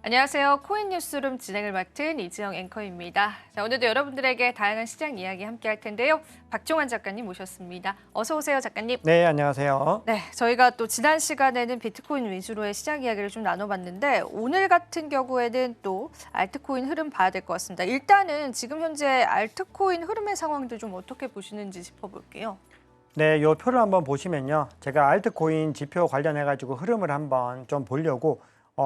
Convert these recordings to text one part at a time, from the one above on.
안녕하세요. 코인 뉴스룸 진행을 맡은 이지영 앵커입니다. 자, 오늘도 여러분들에게 다양한 시장 이야기 함께 할 텐데요. 박종환 작가님 모셨습니다. 어서 오세요, 작가님. 네, 안녕하세요. 네, 저희가 또 지난 시간에는 비트코인 위주로의 시장 이야기를 좀 나눠봤는데 오늘 같은 경우에는 또 알트코인 흐름 봐야 될 것 같습니다. 일단은 지금 현재 알트코인 흐름의 상황들 좀 어떻게 보시는지 짚어볼게요. 네, 요 표를 한번 보시면요. 제가 알트코인 지표 관련해가지고 흐름을 한번 좀 보려고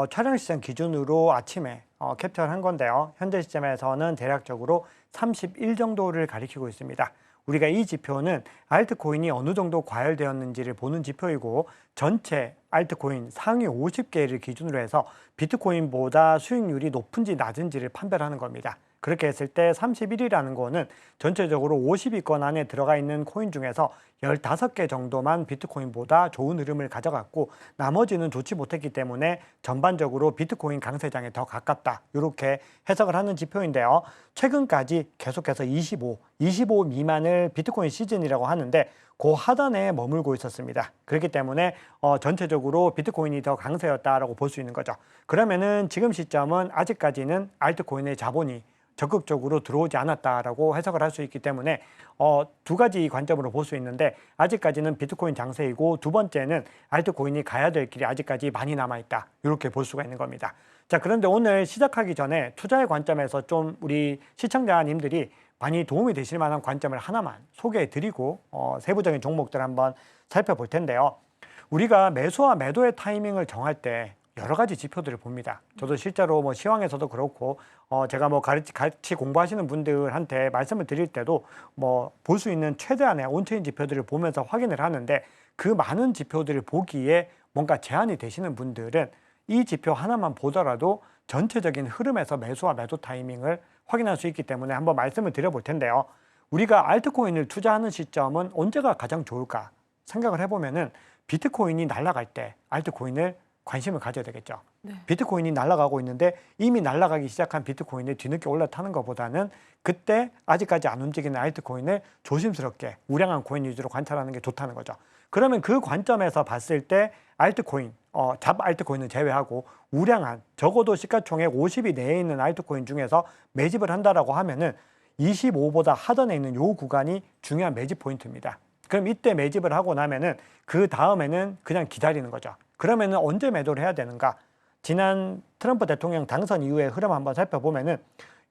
촬영 시점 기준으로 아침에 캡처를 한 건데요. 현재 시점에서는 대략적으로 31 정도를 가리키고 있습니다. 우리가 이 지표는 알트코인이 어느 정도 과열되었는지를 보는 지표이고 전체 알트코인 상위 50개를 기준으로 해서 비트코인보다 수익률이 높은지 낮은지를 판별하는 겁니다. 그렇게 했을 때 31이라는 거는 전체적으로 50위권 안에 들어가 있는 코인 중에서 15개 정도만 비트코인보다 좋은 흐름을 가져갔고 나머지는 좋지 못했기 때문에 전반적으로 비트코인 강세장에 더 가깝다. 이렇게 해석을 하는 지표인데요. 최근까지 계속해서 25 미만을 비트코인 시즌이라고 하는데 그 하단에 머물고 있었습니다. 그렇기 때문에 전체적으로 비트코인이 더 강세였다라고 볼 수 있는 거죠. 그러면은 지금 시점은 아직까지는 알트코인의 자본이 적극적으로 들어오지 않았다라고 해석을 할 수 있기 때문에 두 가지 관점으로 볼 수 있는데 아직까지는 비트코인 장세이고 두 번째는 알트코인이 가야 될 길이 아직까지 많이 남아있다. 이렇게 볼 수가 있는 겁니다. 자, 그런데 오늘 시작하기 전에 투자의 관점에서 좀 우리 시청자님들이 많이 도움이 되실 만한 관점을 하나만 소개해 드리고 세부적인 종목들 한번 살펴볼 텐데요. 우리가 매수와 매도의 타이밍을 정할 때 여러 가지 지표들을 봅니다. 저도 실제로 뭐 시황에서도 그렇고 제가 뭐 같이 공부하시는 분들한테 말씀을 드릴 때도 뭐 볼 수 있는 최대한의 온체인 지표들을 보면서 확인을 하는데 그 많은 지표들을 보기에 뭔가 제한이 되시는 분들은 이 지표 하나만 보더라도 전체적인 흐름에서 매수와 매도 타이밍을 확인할 수 있기 때문에 한번 말씀을 드려볼 텐데요. 우리가 알트코인을 투자하는 시점은 언제가 가장 좋을까 생각을 해보면은 비트코인이 날아갈 때 알트코인을 관심을 가져야 되겠죠. 네. 비트코인이 날아가고 있는데 이미 날아가기 시작한 비트코인을 뒤늦게 올라타는 것보다는 그때 아직까지 안 움직이는 알트코인을 조심스럽게 우량한 코인 위주로 관찰하는 게 좋다는 거죠. 그러면 그 관점에서 봤을 때 알트코인, 잡 알트코인을 제외하고 우량한 적어도 시가총액 50위 내에 있는 알트코인 중에서 매집을 한다라고 하면은 25보다 하단에 있는 요 구간이 중요한 매집 포인트입니다. 그럼 이때 매집을 하고 나면은 그 다음에는 그냥 기다리는 거죠. 그러면은 언제 매도를 해야 되는가? 지난 트럼프 대통령 당선 이후의 흐름 한번 살펴보면은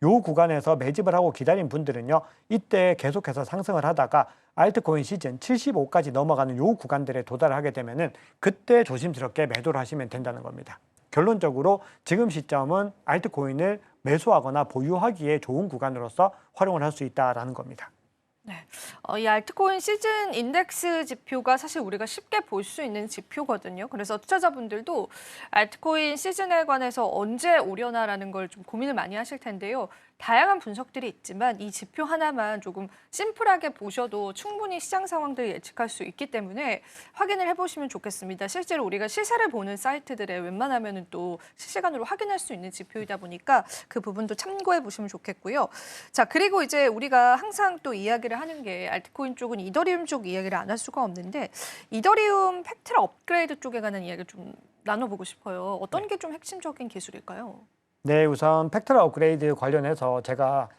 요 구간에서 매집을 하고 기다린 분들은요, 이때 계속해서 상승을 하다가 알트코인 시즌 75까지 넘어가는 요 구간들에 도달을 하게 되면은 그때 조심스럽게 매도를 하시면 된다는 겁니다. 결론적으로 지금 시점은 알트코인을 매수하거나 보유하기에 좋은 구간으로서 활용을 할 수 있다라는 겁니다. 네, 이 알트코인 시즌 인덱스 지표가 사실 우리가 쉽게 볼 수 있는 지표거든요. 그래서 투자자분들도 알트코인 시즌에 관해서 언제 오려나라는 걸 좀 고민을 많이 하실 텐데요. 다양한 분석들이 있지만 이 지표 하나만 조금 심플하게 보셔도 충분히 시장 상황들을 예측할 수 있기 때문에 확인을 해보시면 좋겠습니다. 실제로 우리가 시세를 보는 사이트들에 웬만하면 또 실시간으로 확인할 수 있는 지표이다 보니까 그 부분도 참고해 보시면 좋겠고요. 자, 그리고 이제 우리가 항상 또 이야기를 하는 게 알트코인 쪽은 이더리움 쪽 이야기를 안 할 수가 없는데 이더리움 팩트라 업그레이드 쪽에 관한 이야기를 좀 나눠보고 싶어요. 어떤 게 좀 핵심적인 기술일까요? 네, 우선 팩트라 업그레이드 관련해서 제가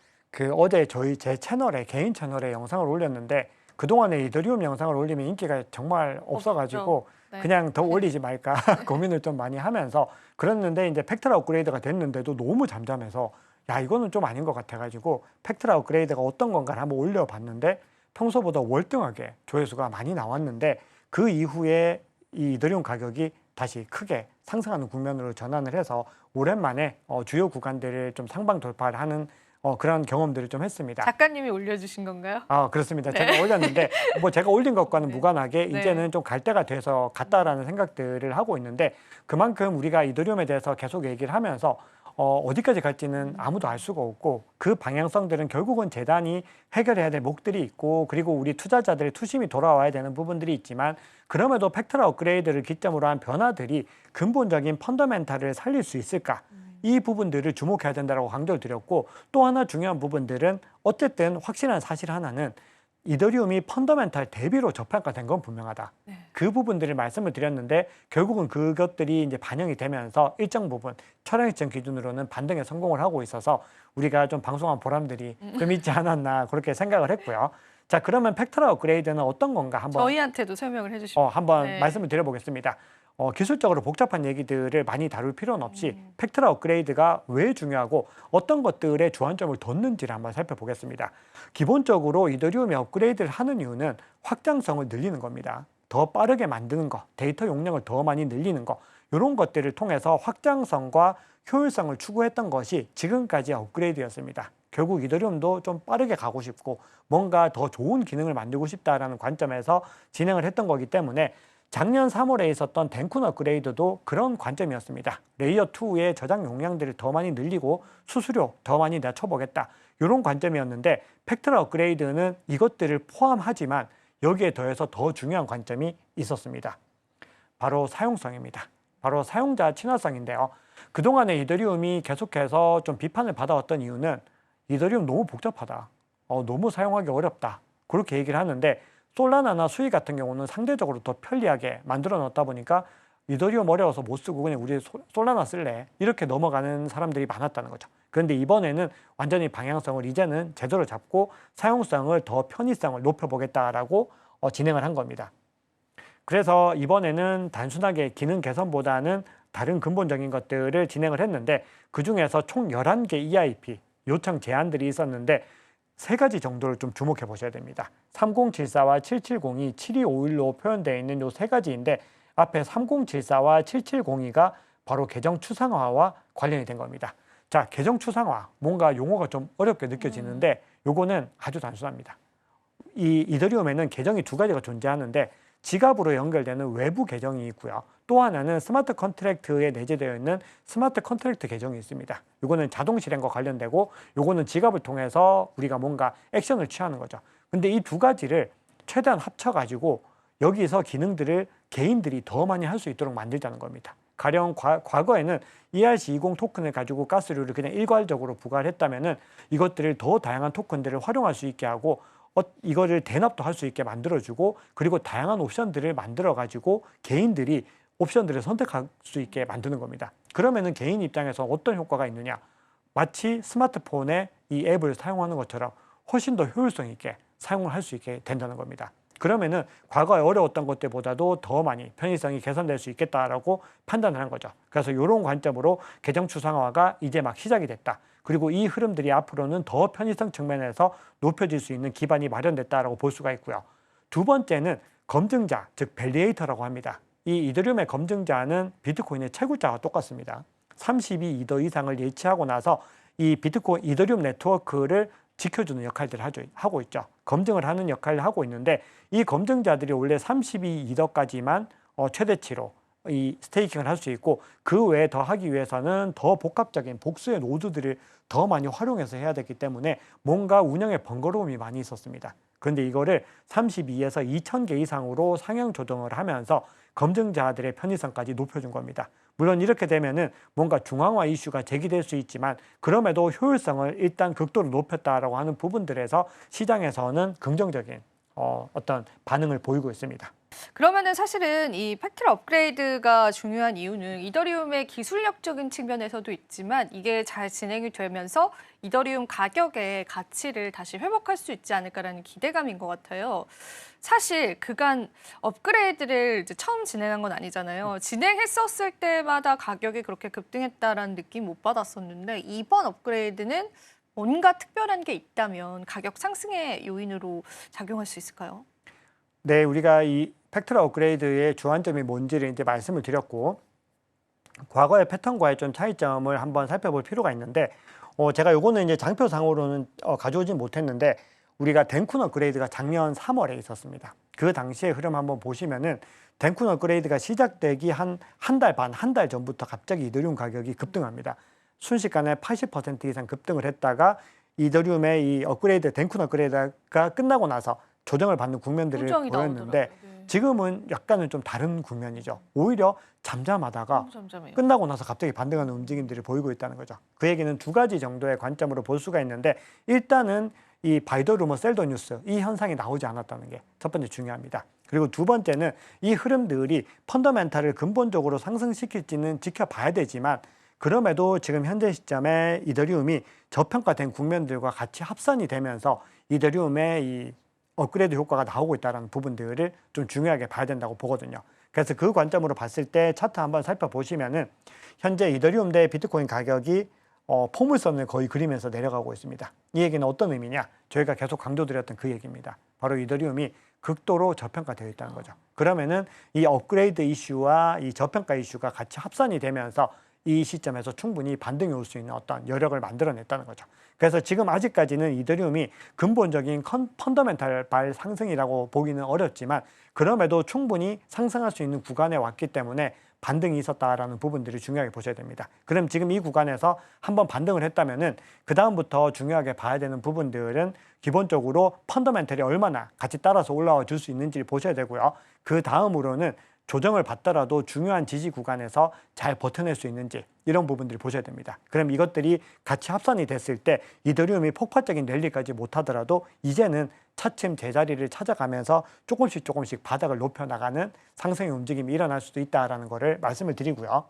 어제 제 채널에 개인 채널에 영상을 올렸는데 그동안에 이더리움 영상을 올리면 인기가 정말 없어가지고 네. 그냥 더 올리지 말까 고민을 좀 많이 하면서 그랬는데 이제 팩트라 업그레이드가 됐는데도 너무 잠잠해서 야, 이거는 좀 아닌 것 같아가지고 팩트라 업그레이드가 어떤 건가를 한번 올려봤는데 평소보다 월등하게 조회수가 많이 나왔는데 그 이후에 이 이더리움 가격이 다시 크게 상승하는 국면으로 전환을 해서 오랜만에 주요 구간들을 좀 상방 돌파를 하는 그런 경험들을 좀 했습니다. 작가님이 올려주신 건가요? 아, 그렇습니다. 네. 제가 올렸는데 뭐 제가 올린 것과는 네. 무관하게 네. 이제는 좀 갈 때가 돼서 갔다라는 생각들을 하고 있는데 그만큼 우리가 이더리움에 대해서 계속 얘기를 하면서 어디까지 갈지는 아무도 알 수가 없고 그 방향성들은 결국은 재단이 해결해야 될 목들이 있고 그리고 우리 투자자들의 투심이 돌아와야 되는 부분들이 있지만 그럼에도 팩트라 업그레이드를 기점으로 한 변화들이 근본적인 펀더멘탈을 살릴 수 있을까? 이 부분들을 주목해야 된다고 강조를 드렸고 또 하나 중요한 부분들은 어쨌든 확실한 사실 하나는 이더리움이 펀더멘탈 대비로 저평가된 건 분명하다. 네. 그 부분들을 말씀을 드렸는데 결국은 그것들이 이제 반영이 되면서 일정 부분 철학시장 기준으로는 반등에 성공을 하고 있어서 우리가 좀 방송한 보람들이 좀 있지 않았나 그렇게 생각을 했고요. 자, 그러면 팩토럴 업그레이드는 어떤 건가 저희한테도 설명을 해주시고 한번 네. 말씀을 드려보겠습니다. 기술적으로 복잡한 얘기들을 많이 다룰 필요는 없이 팩토럴 업그레이드가 왜 중요하고 어떤 것들에 주안점을 뒀는지를 한번 살펴보겠습니다. 기본적으로 이더리움이 업그레이드를 하는 이유는 확장성을 늘리는 겁니다. 더 빠르게 만드는 거, 데이터 용량을 더 많이 늘리는 거, 이런 것들을 통해서 확장성과 효율성을 추구했던 것이 지금까지의 업그레이드였습니다. 결국 이더리움도 좀 빠르게 가고 싶고 뭔가 더 좋은 기능을 만들고 싶다라는 관점에서 진행을 했던 거기 때문에 작년 3월에 있었던 덴쿤 업그레이드도 그런 관점이었습니다. 레이어 2의 저장 용량들을 더 많이 늘리고 수수료 더 많이 낮춰보겠다. 이런 관점이었는데 팩토럴 업그레이드는 이것들을 포함하지만 여기에 더해서 더 중요한 관점이 있었습니다. 바로 사용성입니다. 바로 사용자 친화성인데요. 그동안에 이더리움이 계속해서 좀 비판을 받아왔던 이유는 이더리움 너무 복잡하다. 너무 사용하기 어렵다. 그렇게 얘기를 하는데 솔라나나 수이 같은 경우는 상대적으로 더 편리하게 만들어 놨다 보니까 이더리움 어려워서 못 쓰고 그냥 우리 솔라나 쓸래. 이렇게 넘어가는 사람들이 많았다는 거죠. 그런데 이번에는 완전히 방향성을 이제는 제대로 잡고 사용성을 더 편의성을 높여보겠다라고 진행을 한 겁니다. 그래서 이번에는 단순하게 기능 개선보다는 다른 근본적인 것들을 진행을 했는데 그중에서 총 11개 EIP 요청 제안들이 있었는데 세 가지 정도를 좀 주목해 보셔야 됩니다. 3074와 7702, 7251로 표현되어 있는 요 세 가지인데 앞에 3074와 7702가 바로 계정 추상화와 관련이 된 겁니다. 자, 계정 추상화, 뭔가 용어가 좀 어렵게 느껴지는데 요거는 아주 단순합니다. 이 이더리움에는 계정이 두 가지가 존재하는데 지갑으로 연결되는 외부 계정이 있고요. 또 하나는 스마트 컨트랙트에 내재되어 있는 스마트 컨트랙트 계정이 있습니다. 이거는 자동 실행과 관련되고 요거는 지갑을 통해서 우리가 뭔가 액션을 취하는 거죠. 근데 이 두 가지를 최대한 합쳐가지고 여기서 기능들을 개인들이 더 많이 할 수 있도록 만들자는 겁니다. 가령 과거에는 ERC20 토큰을 가지고 가스료를 그냥 일괄적으로 부과를 했다면은 이것들을 더 다양한 토큰들을 활용할 수 있게 하고 이거를 대납도 할 수 있게 만들어주고 그리고 다양한 옵션들을 만들어가지고 개인들이 옵션들을 선택할 수 있게 만드는 겁니다. 그러면은 개인 입장에서 어떤 효과가 있느냐? 마치 스마트폰에 이 앱을 사용하는 것처럼 훨씬 더 효율성 있게 사용을 할 수 있게 된다는 겁니다. 그러면은 과거에 어려웠던 것들보다도 더 많이 편의성이 개선될 수 있겠다라고 판단을 한 거죠. 그래서 이런 관점으로 계정 추상화가 이제 막 시작이 됐다. 그리고 이 흐름들이 앞으로는 더 편의성 측면에서 높여질 수 있는 기반이 마련됐다라고 볼 수가 있고요. 두 번째는 검증자, 즉 밸리에이터라고 합니다. 이 이더리움의 검증자는 비트코인의 채굴자와 똑같습니다. 32이더 이상을 예치하고 나서 이 이더리움 네트워크를 지켜주는 역할들을 하고 있죠. 검증을 하는 역할을 하고 있는데 이 검증자들이 원래 32이더까지만 최대치로 이 스테이킹을 할 수 있고 그 외에 더 하기 위해서는 더 복합적인 복수의 노드들을 더 많이 활용해서 해야 되기 때문에 뭔가 운영에 번거로움이 많이 있었습니다. 그런데 이거를 32에서 2000개 이상으로 상향 조정을 하면서 검증자들의 편의성까지 높여준 겁니다. 물론 이렇게 되면은 뭔가 중앙화 이슈가 제기될 수 있지만 그럼에도 효율성을 일단 극도로 높였다라고 하는 부분들에서 시장에서는 긍정적인 어떤 반응을 보이고 있습니다. 그러면은 사실은 이 팩토럴 업그레이드가 중요한 이유는 이더리움의 기술력적인 측면에서도 있지만 이게 잘 진행이 되면서 이더리움 가격의 가치를 다시 회복할 수 있지 않을까라는 기대감인 것 같아요. 사실 그간 업그레이드를 이제 처음 진행한 건 아니잖아요. 진행했었을 때마다 가격이 그렇게 급등했다라는 느낌 못 받았었는데 이번 업그레이드는 뭔가 특별한 게 있다면 가격 상승의 요인으로 작용할 수 있을까요? 네, 우리가 이 팩토럴 업그레이드의 주안점이 뭔지를 이제 말씀을 드렸고 과거의 패턴과의 좀 차이점을 한번 살펴볼 필요가 있는데 제가 요거는 이제 장표상으로는 가져오진 못했는데 우리가 덴쿤 업그레이드가 작년 3월에 있었습니다. 그 당시의 흐름 한번 보시면은 덴쿤 업그레이드가 시작되기 한 달 반, 한 달 전부터 갑자기 이더리움 가격이 급등합니다. 순식간에 80% 이상 급등을 했다가 이더리움의 이 업그레이드, 덴쿤 업그레이드가 끝나고 나서 조정을 받는 국면들을 보였는데 지금은 약간은 좀 다른 국면이죠. 오히려 잠잠하다가 끝나고 나서 갑자기 반등하는 움직임들을 보이고 있다는 거죠. 그 얘기는 두 가지 정도의 관점으로 볼 수가 있는데 일단은 이 바이 더 루머 셀 더 뉴스 이 현상이 나오지 않았다는 게 첫 번째 중요합니다. 그리고 두 번째는 이 흐름들이 펀더멘탈을 근본적으로 상승시킬지는 지켜봐야 되지만 그럼에도 지금 현재 시점에 이더리움이 저평가된 국면들과 같이 합산이 되면서 이더리움의 이 업그레이드 효과가 나오고 있다는 부분들을 좀 중요하게 봐야 된다고 보거든요. 그래서 그 관점으로 봤을 때 차트 한번 살펴보시면은 현재 이더리움 대 비트코인 가격이 포물선을 거의 그리면서 내려가고 있습니다. 이 얘기는 어떤 의미냐? 저희가 계속 강조드렸던 그 얘기입니다. 바로 이더리움이 극도로 저평가되어 있다는 거죠. 그러면은 이 업그레이드 이슈와 이 저평가 이슈가 같이 합산이 되면서 이 시점에서 충분히 반등이 올 수 있는 어떤 여력을 만들어냈다는 거죠. 그래서 지금 아직까지는 이더리움이 근본적인 펀더멘탈 발 상승이라고 보기는 어렵지만 그럼에도 충분히 상승할 수 있는 구간에 왔기 때문에 반등이 있었다라는 부분들이 중요하게 보셔야 됩니다. 그럼 지금 이 구간에서 한번 반등을 했다면은 그 다음부터 중요하게 봐야 되는 부분들은 기본적으로 펀더멘털이 얼마나 같이 따라서 올라와 줄 수 있는지를 보셔야 되고요. 그 다음으로는 조정을 받더라도 중요한 지지 구간에서 잘 버텨낼 수 있는지 이런 부분들을 보셔야 됩니다. 그럼 이것들이 같이 합산이 됐을 때 이더리움이 폭발적인 랠리까지 못하더라도 이제는 차츰 제자리를 찾아가면서 조금씩 바닥을 높여나가는 상승의 움직임이 일어날 수도 있다는 것을 말씀을 드리고요.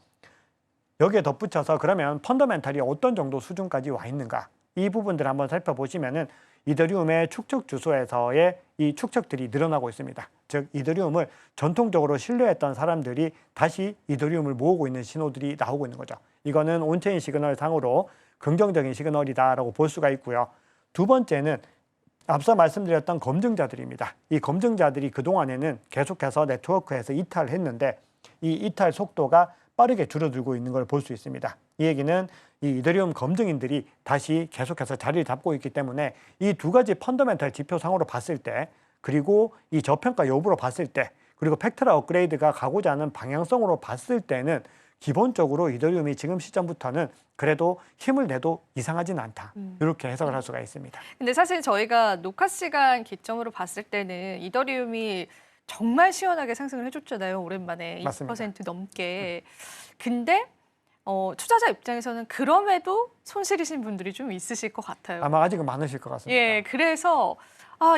여기에 덧붙여서 그러면 펀더멘탈이 어떤 정도 수준까지 와 있는가 이 부분들을 한번 살펴보시면은 이더리움의 축적 주소에서의 이 축적들이 늘어나고 있습니다. 즉 이더리움을 전통적으로 신뢰했던 사람들이 다시 이더리움을 모으고 있는 신호들이 나오고 있는 거죠. 이거는 온체인 시그널 상으로 긍정적인 시그널이다라고 볼 수가 있고요. 두 번째는 앞서 말씀드렸던 검증자들입니다. 이 검증자들이 그동안에는 계속해서 네트워크에서 이탈했는데 이 이탈 속도가 빠르게 줄어들고 있는 걸 볼 수 있습니다. 이 얘기는 이 이더리움 검증인들이 다시 계속해서 자리를 잡고 있기 때문에 이 두 가지 펀더멘탈 지표상으로 봤을 때 그리고 이 저평가 여부로 봤을 때 그리고 팩트라 업그레이드가 가고자 하는 방향성으로 봤을 때는 기본적으로 이더리움이 지금 시점부터는 그래도 힘을 내도 이상하진 않다. 이렇게 해석을 할 수가 있습니다. 근데 사실 저희가 녹화 시간 기점으로 봤을 때는 이더리움이 정말 시원하게 상승을 해줬잖아요. 오랜만에 맞습니다. 2% 넘게. 근데 투자자 입장에서는 그럼에도 손실이신 분들이 좀 있으실 것 같아요. 아마 아직은 많으실 것 같습니다. 예, 그래서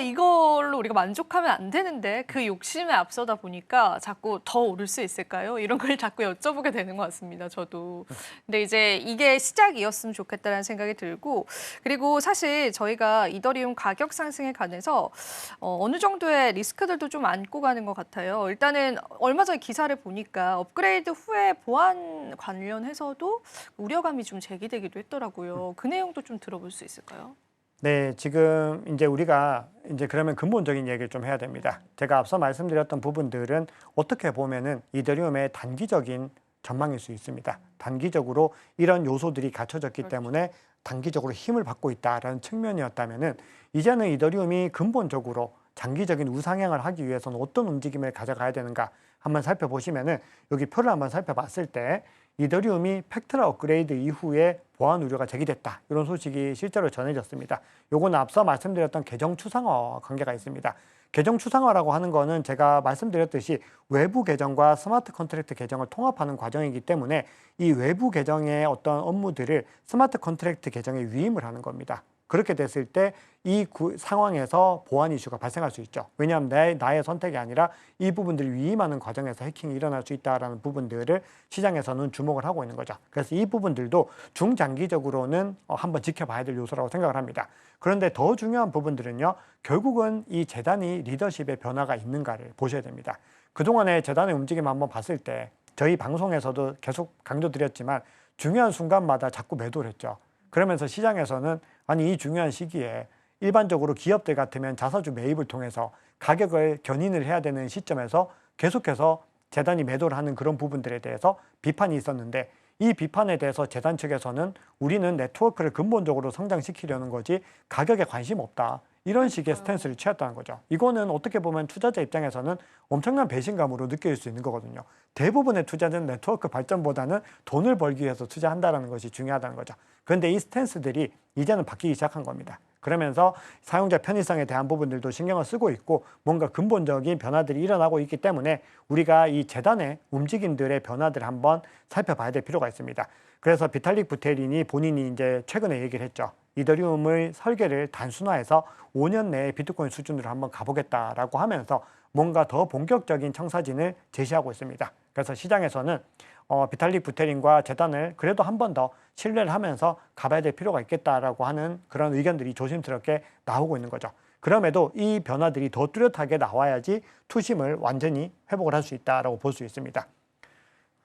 이걸로 우리가 만족하면 안 되는데 그 욕심에 앞서다 보니까 자꾸 더 오를 수 있을까요? 이런 걸 자꾸 여쭤보게 되는 것 같습니다. 저도. 근데 이제 이게 시작이었으면 좋겠다라는 생각이 들고 그리고 사실 저희가 이더리움 가격 상승에 관해서 어느 정도의 리스크들도 좀 안고 가는 것 같아요. 일단은 얼마 전에 기사를 보니까 업그레이드 후에 보안 관련해서도 우려감이 좀 제기되기도 했더라고요. 그 내용도 좀 들어볼 수 있을까요? 네, 지금 이제 우리가 이제 그러면 근본적인 얘기를 좀 해야 됩니다. 제가 앞서 말씀드렸던 부분들은 어떻게 보면은 이더리움의 단기적인 전망일 수 있습니다. 단기적으로 이런 요소들이 갖춰졌기 때문에 단기적으로 힘을 받고 있다라는 측면이었다면은 이제는 이더리움이 근본적으로 장기적인 우상향을 하기 위해서는 어떤 움직임을 가져가야 되는가 한번 살펴보시면은 여기 표를 한번 살펴봤을 때 이더리움이 팩트라 업그레이드 이후에 보안 우려가 제기됐다. 이런 소식이 실제로 전해졌습니다. 요거는 앞서 말씀드렸던 계정 추상화 관계가 있습니다. 계정 추상화라고 하는 거는 제가 말씀드렸듯이 외부 계정과 스마트 컨트랙트 계정을 통합하는 과정이기 때문에 이 외부 계정의 어떤 업무들을 스마트 컨트랙트 계정에 위임을 하는 겁니다. 그렇게 됐을 때 이 상황에서 보안 이슈가 발생할 수 있죠. 왜냐하면 나의 선택이 아니라 이 부분들을 위임하는 과정에서 해킹이 일어날 수 있다는 부분들을 시장에서는 주목을 하고 있는 거죠. 그래서 이 부분들도 중장기적으로는 한번 지켜봐야 될 요소라고 생각을 합니다. 그런데 더 중요한 부분들은요. 결국은 이 재단이 리더십의 변화가 있는가를 보셔야 됩니다. 그동안의 재단의 움직임 한번 봤을 때 저희 방송에서도 계속 강조드렸지만 중요한 순간마다 자꾸 매도를 했죠. 그러면서 시장에서는 아니 이 중요한 시기에 일반적으로 기업들 같으면 자사주 매입을 통해서 가격을 견인을 해야 되는 시점에서 계속해서 재단이 매도를 하는 그런 부분들에 대해서 비판이 있었는데 이 비판에 대해서 재단 측에서는 우리는 네트워크를 근본적으로 성장시키려는 거지 가격에 관심 없다. 이런 식의 스탠스를 취했다는 거죠. 이거는 어떻게 보면 투자자 입장에서는 엄청난 배신감으로 느낄 수 있는 거거든요. 대부분의 투자는 네트워크 발전보다는 돈을 벌기 위해서 투자한다는 것이 중요하다는 거죠. 그런데 이 스탠스들이 이제는 바뀌기 시작한 겁니다. 그러면서 사용자 편의성에 대한 부분들도 신경을 쓰고 있고 뭔가 근본적인 변화들이 일어나고 있기 때문에 우리가 이 재단의 움직임들의 변화들을 한번 살펴봐야 될 필요가 있습니다. 그래서 비탈릭 부테린이 본인이 이제 최근에 얘기를 했죠. 이더리움의 설계를 단순화해서 5년 내에 비트코인 수준으로 한번 가보겠다라고 하면서 뭔가 더 본격적인 청사진을 제시하고 있습니다. 그래서 시장에서는 비탈릭 부테린과 재단을 그래도 한 번 더 신뢰를 하면서 가봐야 될 필요가 있겠다라고 하는 그런 의견들이 조심스럽게 나오고 있는 거죠. 그럼에도 이 변화들이 더 뚜렷하게 나와야지 투심을 완전히 회복을 할 수 있다라고 볼 수 있습니다.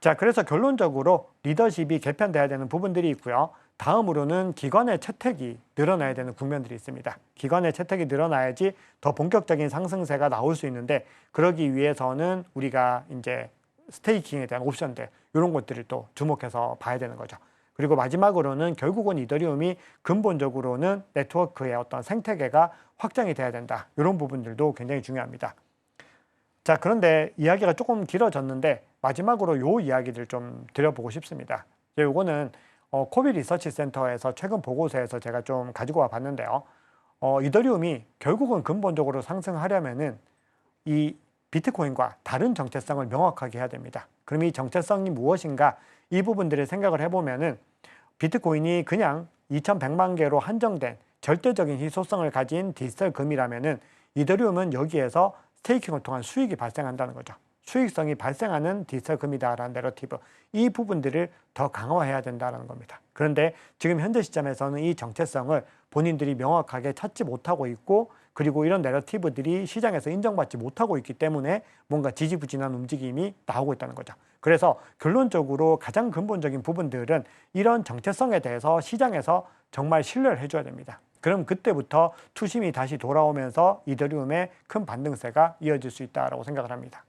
자, 그래서 결론적으로 리더십이 개편돼야 되는 부분들이 있고요. 다음으로는 기관의 채택이 늘어나야 되는 국면들이 있습니다. 기관의 채택이 늘어나야지 더 본격적인 상승세가 나올 수 있는데, 그러기 위해서는 우리가 이제 스테이킹에 대한 옵션들, 이런 것들을 또 주목해서 봐야 되는 거죠. 그리고 마지막으로는 결국은 이더리움이 근본적으로는 네트워크의 어떤 생태계가 확장이 돼야 된다. 이런 부분들도 굉장히 중요합니다. 자, 그런데 이야기가 조금 길어졌는데 마지막으로 요 이야기를 좀 드려보고 싶습니다. 요거는 코비 리서치 센터에서 최근 보고서에서 제가 좀 가지고 와 봤는데요. 이더리움이 결국은 근본적으로 상승하려면은 이 비트코인과 다른 정체성을 명확하게 해야 됩니다. 그럼 이 정체성이 무엇인가? 이 부분들을 생각을 해보면은 비트코인이 그냥 2100만 개로 한정된 절대적인 희소성을 가진 디지털 금이라면은 이더리움은 여기에서 스테이킹을 통한 수익이 발생한다는 거죠. 수익성이 발생하는 디지털 금이다라는 내러티브, 이 부분들을 더 강화해야 된다는 겁니다. 그런데 지금 현재 시점에서는 이 정체성을 본인들이 명확하게 찾지 못하고 있고, 그리고 이런 내러티브들이 시장에서 인정받지 못하고 있기 때문에 뭔가 지지부진한 움직임이 나오고 있다는 거죠. 그래서 결론적으로 가장 근본적인 부분들은 이런 정체성에 대해서 시장에서 정말 신뢰를 해줘야 됩니다. 그럼 그때부터 투심이 다시 돌아오면서 이더리움의 큰 반등세가 이어질 수 있다고 생각을 합니다.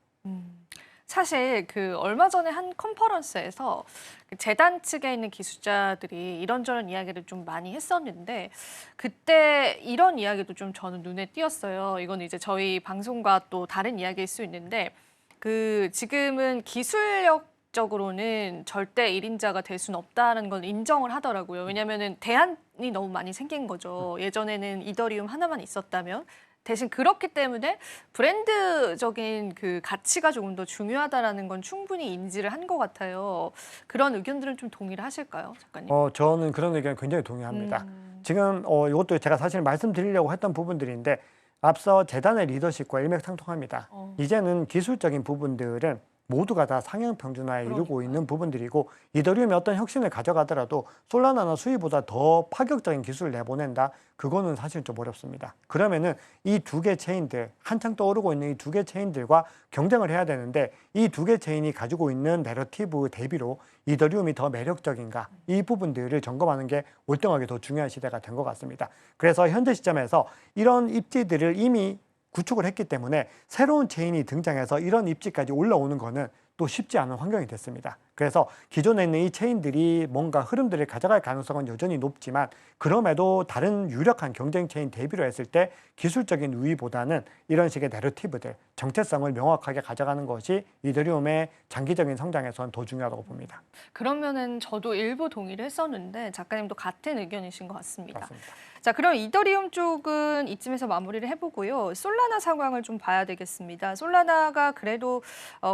사실 그 얼마 전에 한 컨퍼런스에서 그 재단 측에 있는 기술자들이 이런저런 이야기를 좀 많이 했었는데, 그때 이런 이야기도 좀 저는 눈에 띄었어요. 이건 이제 저희 방송과 또 다른 이야기일 수 있는데, 그 지금은 기술력적으로는 절대 1인자가 될 수는 없다는 걸 인정을 하더라고요. 왜냐면은 대안이 너무 많이 생긴 거죠. 예전에는 이더리움 하나만 있었다면. 대신 그렇기 때문에 브랜드적인 그 가치가 조금 더 중요하다라는 건 충분히 인지를 한 것 같아요. 그런 의견들은 좀 동의를 하실까요, 작가님? 저는 그런 의견 굉장히 동의합니다. 지금 이것도 제가 사실 말씀드리려고 했던 부분들인데, 앞서 재단의 리더십과 일맥상통합니다. 이제는 기술적인 부분들은 모두가 다 상향 평준화에 이루고 그러니까요. 있는 부분들이고, 이더리움이 어떤 혁신을 가져가더라도 솔라나나 수위보다 더 파격적인 기술을 내보낸다? 그거는 사실 좀 어렵습니다. 그러면은 이 두 개 체인들, 한창 떠오르고 있는 이 두 개 체인들과 경쟁을 해야 되는데, 이 두 개 체인이 가지고 있는 내러티브 대비로 이더리움이 더 매력적인가? 이 부분들을 점검하는 게 월등하게 더 중요한 시대가 된 것 같습니다. 그래서 현재 시점에서 이런 입지들을 이미 구축을 했기 때문에 새로운 체인이 등장해서 이런 입지까지 올라오는 거는 또 쉽지 않은 환경이 됐습니다. 그래서 기존에 있는 이 체인들이 뭔가 흐름들을 가져갈 가능성은 여전히 높지만, 그럼에도 다른 유력한 경쟁 체인 대비로 했을 때 기술적인 우위보다는 이런 식의 내러티브들, 정체성을 명확하게 가져가는 것이 이더리움의 장기적인 성장에서는 더 중요하다고 봅니다. 그러면은 저도 일부 동의를 했었는데 작가님도 같은 의견이신 것 같습니다. 맞습니다. 자, 그럼 이더리움 쪽은 이쯤에서 마무리를 해보고요. 솔라나 상황을 좀 봐야 되겠습니다. 솔라나가 그래도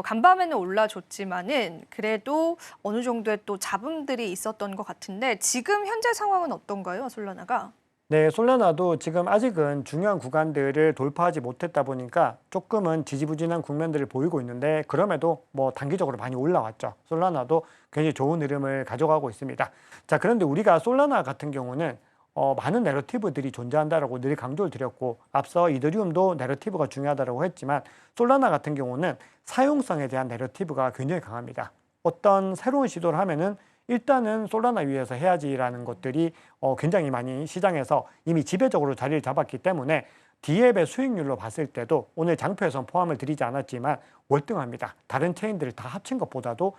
간밤에는 올라줬지만은 그래도 어느 정도의 또 잡음들이 있었던 것 같은데, 지금 현재 상황은 어떤가요, 솔라나가? 네, 솔라나도 지금 아직은 중요한 구간들을 돌파하지 못했다 보니까 조금은 지지부진한 국면들을 보이고 있는데, 그럼에도 뭐 단기적으로 많이 올라왔죠. 솔라나도 굉장히 좋은 흐름을 가져가고 있습니다. 자, 그런데 우리가 솔라나 같은 경우는 많은 내러티브들이 존재한다라고 늘 강조를 드렸고, 앞서 이더리움도 내러티브가 중요하다고 했지만 솔라나 같은 경우는 사용성에 대한 내러티브가 굉장히 강합니다. 어떤 새로운 시도를 하면은 일단은 솔라나 위에서 해야지라는 것들이 굉장히 많이 시장에서 이미 지배적으로 자리를 잡았기 때문에 D앱의 수익률로 봤을 때도 오늘 장표에선 포함을 드리지 않았지만 월등합니다. 다른 체인들을 다 합친 것보다도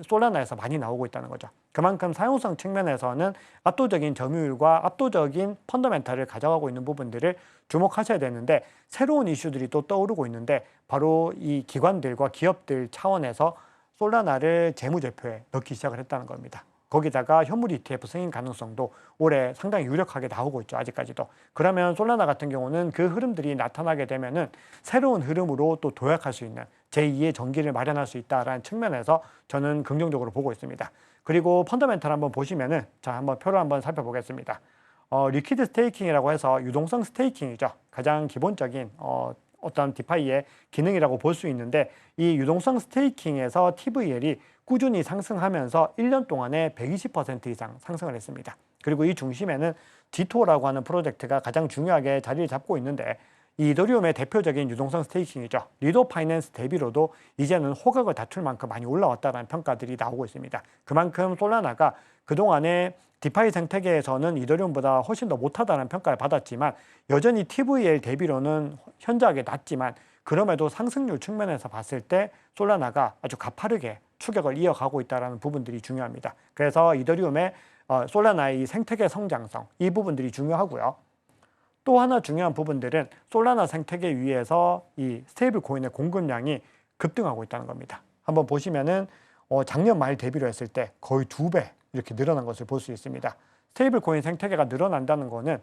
솔라나에서 많이 나오고 있다는 거죠. 그만큼 사용성 측면에서는 압도적인 점유율과 압도적인 펀더멘탈을 가져가고 있는 부분들을 주목하셔야 되는데, 새로운 이슈들이 또 떠오르고 있는데, 바로 이 기관들과 기업들 차원에서 솔라나를 재무제표에 넣기 시작을 했다는 겁니다. 거기다가 현물 ETF 승인 가능성도 올해 상당히 유력하게 나오고 있죠, 아직까지도. 그러면 솔라나 같은 경우는 그 흐름들이 나타나게 되면은 새로운 흐름으로 또 도약할 수 있는 제2의 전기를 마련할 수 있다라는 측면에서 저는 긍정적으로 보고 있습니다. 그리고 펀더멘탈 한번 보시면은, 자, 한번 표를 한번 살펴보겠습니다. 리퀴드 스테이킹이라고 해서 유동성 스테이킹이죠. 가장 기본적인 어떤 디파이의 기능이라고 볼 수 있는데 이 유동성 스테이킹에서 TVL이 꾸준히 상승하면서 1년 동안에 120% 이상 상승을 했습니다. 그리고 이 중심에는 디토라고 하는 프로젝트가 가장 중요하게 자리를 잡고 있는데 이 이더리움의 대표적인 유동성 스테이킹이죠. 리도 파이낸스 대비로도 이제는 호각을 다툴 만큼 많이 올라왔다는 평가들이 나오고 있습니다. 그만큼 솔라나가 그동안에 디파이 생태계에서는 이더리움보다 훨씬 더 못하다는 평가를 받았지만 여전히 TVL 대비로는 현저하게 낮지만 그럼에도 상승률 측면에서 봤을 때 솔라나가 아주 가파르게 추격을 이어가고 있다는 부분들이 중요합니다. 그래서 이더리움의 솔라나의 이 생태계 성장성 이 부분들이 중요하고요. 또 하나 중요한 부분들은 솔라나 생태계 위에서 이 스테이블 코인의 공급량이 급등하고 있다는 겁니다. 한번 보시면은 작년 말 대비로 했을 때 거의 2배 이렇게 늘어난 것을 볼 수 있습니다. 스테이블 코인 생태계가 늘어난다는 것은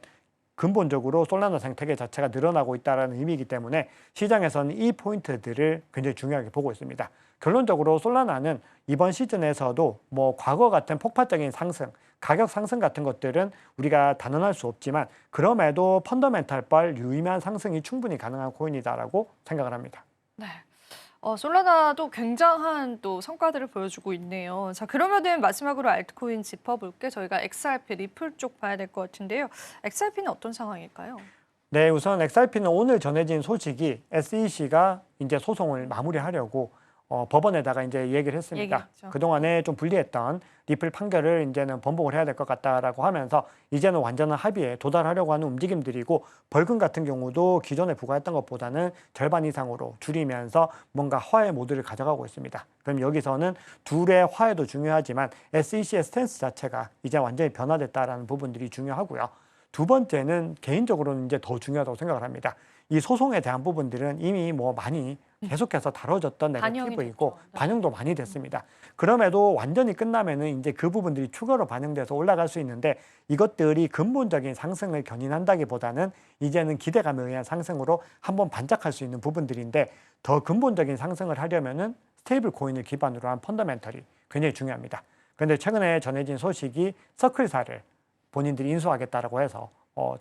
근본적으로 솔라나 생태계 자체가 늘어나고 있다는 의미이기 때문에 시장에서는 이 포인트들을 굉장히 중요하게 보고 있습니다. 결론적으로 솔라나는 이번 시즌에서도 뭐 과거 같은 폭발적인 상승, 가격 상승 같은 것들은 우리가 단언할 수 없지만 그럼에도 펀더멘탈발 유의미한 상승이 충분히 가능한 코인이다라고 생각을 합니다. 네. 솔라나도 굉장한 또 성과들을 보여주고 있네요. 자, 그러면은 마지막으로 알트코인 짚어볼게. 저희가 XRP 리플 쪽 봐야 될 것 같은데요. XRP는 어떤 상황일까요? 네, 우선 XRP는 오늘 전해진 소식이 SEC가 이제 소송을 마무리하려고 법원에다가 이제 얘기를 했습니다. 얘기했죠. 그동안에 좀 불리했던 리플 판결을 이제는 번복을 해야 될 것 같다라고 하면서 이제는 완전한 합의에 도달하려고 하는 움직임들이고 벌금 같은 경우도 기존에 부과했던 것보다는 절반 이상으로 줄이면서 뭔가 화해 모드를 가져가고 있습니다. 그럼 여기서는 둘의 화해도 중요하지만 SEC의 스탠스 자체가 이제 완전히 변화됐다라는 부분들이 중요하고요. 두 번째는 개인적으로는 이제 더 중요하다고 생각을 합니다. 이 소송에 대한 부분들은 이미 뭐 많이 계속해서 다뤄졌던 내러티브이고 반영도 많이 됐습니다. 그럼에도 완전히 끝나면은 이제 그 부분들이 추가로 반영돼서 올라갈 수 있는데 이것들이 근본적인 상승을 견인한다기보다는 이제는 기대감에 의한 상승으로 한번 반짝할 수 있는 부분들인데 더 근본적인 상승을 하려면은 스테이블 코인을 기반으로 한 펀더멘털이 굉장히 중요합니다. 그런데 최근에 전해진 소식이 서클사를 본인들이 인수하겠다라고 해서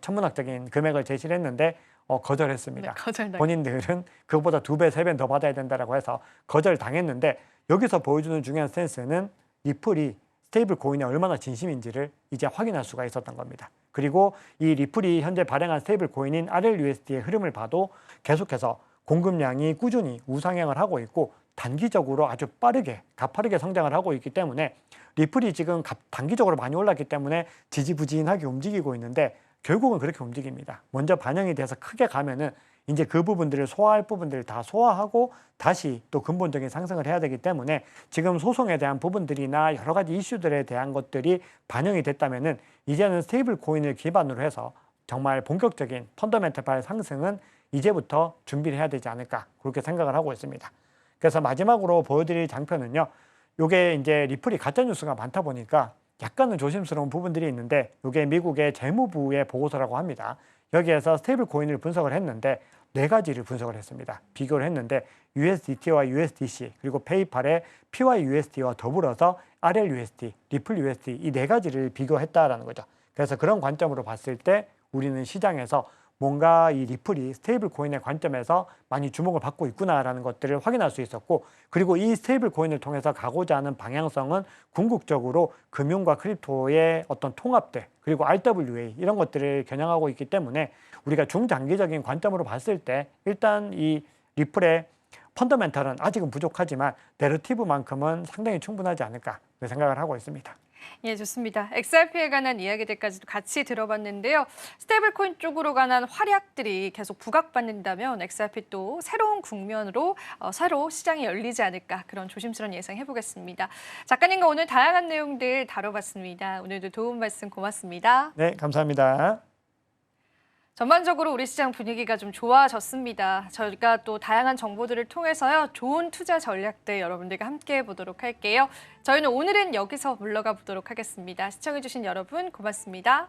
천문학적인 금액을 제시를 했는데 거절했습니다. 네, 거절당. 본인들은 그것보다 2배, 3배는 더 받아야 된다라고 해서 거절당했는데 여기서 보여주는 중요한 센스는 리플이 스테이블 코인에 얼마나 진심인지를 이제 확인할 수가 있었던 겁니다. 그리고 이 리플이 현재 발행한 스테이블 코인인 RLUSD의 흐름을 봐도 계속해서 공급량이 꾸준히 우상향을 하고 있고 단기적으로 아주 빠르게 가파르게 성장을 하고 있기 때문에 리플이 지금 단기적으로 많이 올랐기 때문에 지지부진하게 움직이고 있는데 결국은 그렇게 움직입니다. 먼저 반영이 돼서 크게 가면은 이제 그 부분들을 소화할 부분들을 다 소화하고 다시 또 근본적인 상승을 해야 되기 때문에 지금 소송에 대한 부분들이나 여러 가지 이슈들에 대한 것들이 반영이 됐다면은 이제는 스테이블 코인을 기반으로 해서 정말 본격적인 펀더멘탈 상승은 이제부터 준비를 해야 되지 않을까 그렇게 생각을 하고 있습니다. 그래서 마지막으로 보여드릴 장표는요. 요게 이제 리플이 가짜 뉴스가 많다 보니까 약간은 조심스러운 부분들이 있는데 이게 미국의 재무부의 보고서라고 합니다. 여기에서 스테이블 코인을 분석을 했는데 4가지를 분석을 했습니다. 비교를 했는데 USDT와 USDC 그리고 페이팔의 PYUSD와 더불어서 RLUSD, 리플 USD 이 4가지를 비교했다라는 거죠. 그래서 그런 관점으로 봤을 때 우리는 시장에서 뭔가 이 리플이 스테이블 코인의 관점에서 많이 주목을 받고 있구나라는 것들을 확인할 수 있었고 그리고 이 스테이블 코인을 통해서 가고자 하는 방향성은 궁극적으로 금융과 크립토의 어떤 통합들 그리고 RWA 이런 것들을 겨냥하고 있기 때문에 우리가 중장기적인 관점으로 봤을 때 일단 이 리플의 펀더멘탈은 아직은 부족하지만 내러티브만큼은 상당히 충분하지 않을까 생각을 하고 있습니다. 예, 좋습니다. XRP에 관한 이야기들까지도 같이 들어봤는데요. 스테이블 코인 쪽으로 관한 활약들이 계속 부각받는다면 XRP 또 새로운 국면으로 새로 시장이 열리지 않을까 그런 조심스러운 예상 해보겠습니다. 작가님과 오늘 다양한 내용들 다뤄봤습니다. 오늘도 도움 말씀 고맙습니다. 네, 감사합니다. 전반적으로 우리 시장 분위기가 좀 좋아졌습니다. 저희가 또 다양한 정보들을 통해서요. 좋은 투자 전략들 여러분들과 함께 해보도록 할게요. 저희는 오늘은 여기서 물러가 보도록 하겠습니다. 시청해주신 여러분 고맙습니다.